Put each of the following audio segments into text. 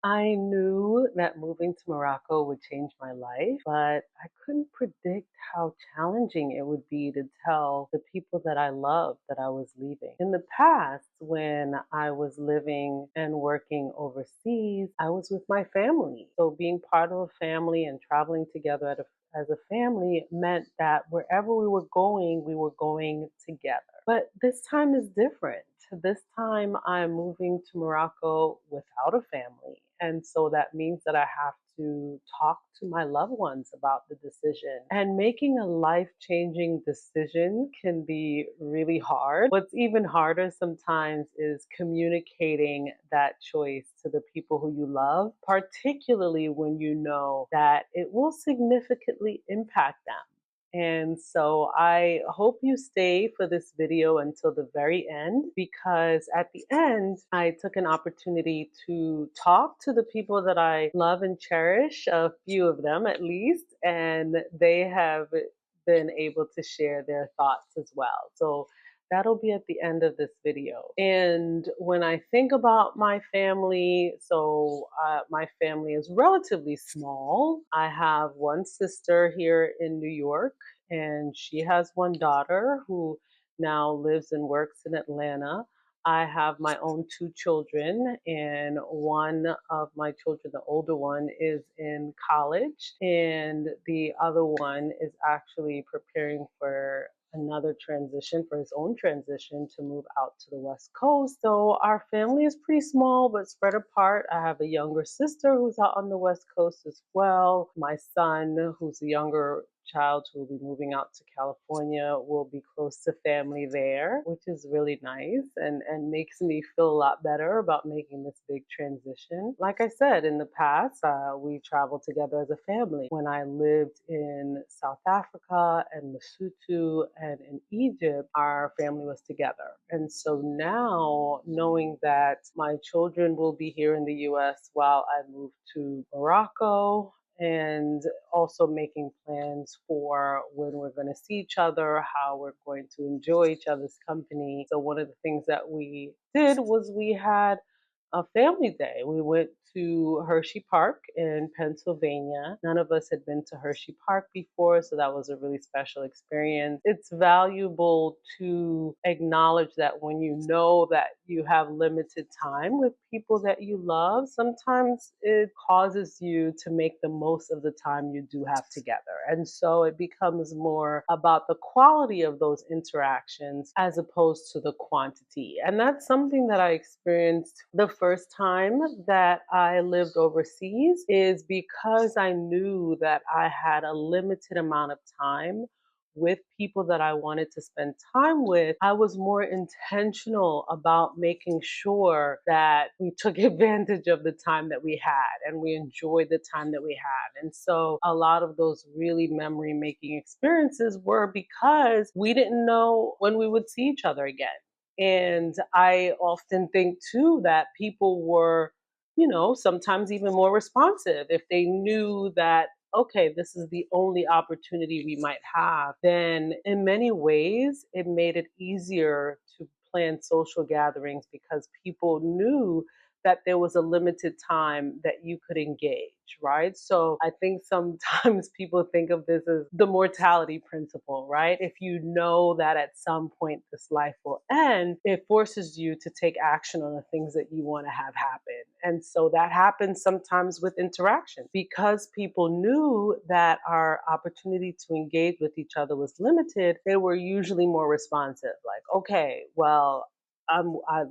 I knew that moving to Morocco would change my life, but I couldn't predict how challenging it would be to tell the people that I loved that I was leaving. In the past, when I was living and working overseas, I was with my family. So being part of a family and traveling together as a family meant that wherever we were going together. But this time is different. This time I'm moving to Morocco without a family. And so that means that I have to talk to my loved ones about the decision. And making a life changing decision can be really hard. What's even harder sometimes is communicating that choice to the people who you love, particularly when you know that it will significantly impact them. And so I hope you stay for this video until the very end, because at the end, I took an opportunity to talk to the people that I love and cherish, a few of them at least, and they have been able to share their thoughts as well. So that'll be at the end of this video. And when I think about my family, my family is relatively small. I have one sister here in New York, and she has one daughter who now lives and works in Atlanta. I have my own two children, and one of my children, the older one, is in college, and the other one is actually preparing for another transition, for his own transition to move out to the West Coast. So our family is pretty small but spread apart. I have a younger sister who's out on the West Coast as well. My son, who's a younger child who will be moving out to California, will be close to family there, which is really nice and makes me feel a lot better about making this big transition. Like I said, in the past, we traveled together as a family. When I lived in South Africa and Lesotho and in Egypt, our family was together. And so now, knowing that my children will be here in the US while I move to Morocco, and also making plans for when we're going to see each other, how we're going to enjoy each other's company. So, one of the things that we did was we had a family day. We went to Hershey Park in Pennsylvania. None of us had been to Hershey Park before, so that was a really special experience. It's valuable to acknowledge that when you know that you have limited time with people that you love, sometimes it causes you to make the most of the time you do have together. And so it becomes more about the quality of those interactions as opposed to the quantity. And that's something that I experienced the first time that I lived overseas, is because I knew that I had a limited amount of time with people that I wanted to spend time with. I was more intentional about making sure that we took advantage of the time that we had and we enjoyed the time that we had. And so a lot of those really memory making experiences were because we didn't know when we would see each other again. And I often think too that people were, sometimes even more responsive if they knew that, okay, this is the only opportunity we might have, then in many ways it made it easier to plan social gatherings because people knew that there was a limited time that you could engage, right? So I think sometimes people think of this as the mortality principle, right? If you know that at some point this life will end, it forces you to take action on the things that you want to have happen. And so that happens sometimes with interaction. Because people knew that our opportunity to engage with each other was limited, they were usually more responsive. Like, okay, well,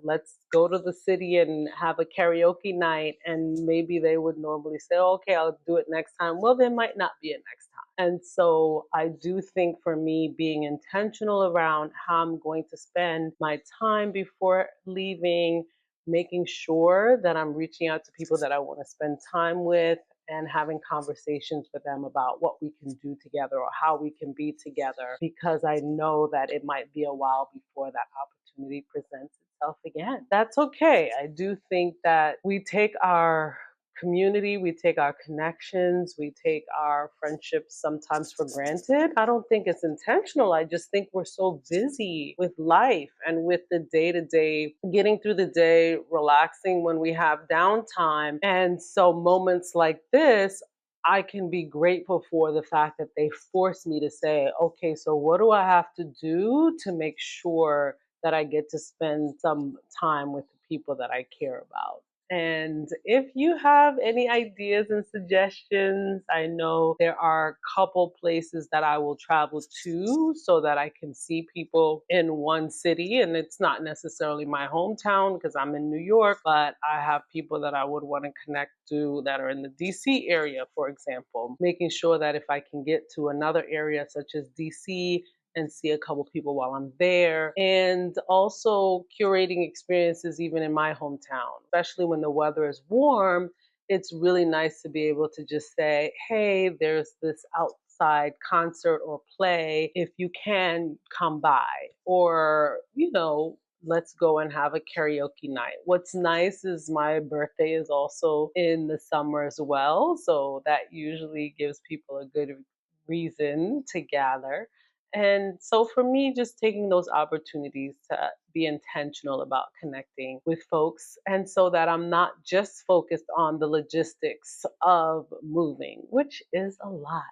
let's go to the city and have a karaoke night. And maybe they would normally say, "Oh, okay, I'll do it next time." Well, there might not be a next time. And so I do think for me, being intentional around how I'm going to spend my time before leaving, making sure that I'm reaching out to people that I want to spend time with and having conversations with them about what we can do together or how we can be together, because I know that it might be a while before that opportunity presents itself again. That's okay. I do think that we take our community, we take our connections, we take our friendships sometimes for granted. I don't think it's intentional. I just think we're so busy with life and with the day to day, getting through the day, relaxing when we have downtime. And so moments like this, I can be grateful for the fact that they force me to say, okay, so what do I have to do to make sure that I get to spend some time with the people that I care about? And if you have any ideas and suggestions, I know there are a couple places that I will travel to so that I can see people in one city. And it's not necessarily my hometown because I'm in New York, but I have people that I would want to connect to that are in the DC area, for example, making sure that if I can get to another area such as DC, and see a couple people while I'm there. And also curating experiences even in my hometown, especially when the weather is warm. It's really nice to be able to just say, hey, there's this outside concert or play. If you can come by, or, let's go and have a karaoke night. What's nice is my birthday is also in the summer as well. So that usually gives people a good reason to gather. And so for me, just taking those opportunities to be intentional about connecting with folks, and so that I'm not just focused on the logistics of moving, which is a lot.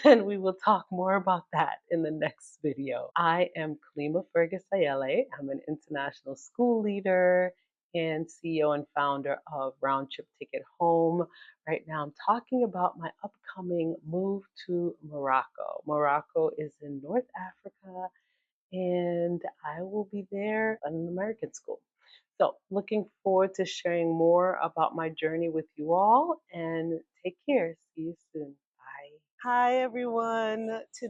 And we will talk more about that in the next video. I am Klima Fergus Ayele. I'm an international school leader and CEO and founder of Round Trip Ticket Home. Right now, I'm talking about my upcoming move to Morocco. Morocco is in North Africa, and I will be there in an American school. So, looking forward to sharing more about my journey with you all, and take care. See you soon. Bye. Hi, everyone.